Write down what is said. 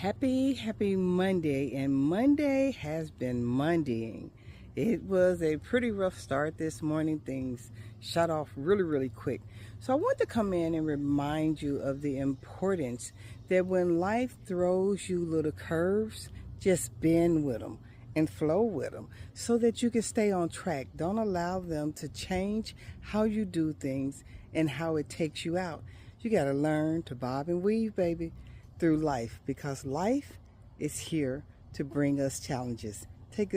Happy Monday, and Monday has been Mondaying. It was a pretty rough start this morning. Things shut off really quick. So I want to come in and remind you of the importance that when life throws you little curves, just bend with them and flow with them so that you can stay on track. Don't allow them to change how you do things and how it takes you out. You got to learn to bob and weave, baby, through life, because life is here to bring us challenges. Take good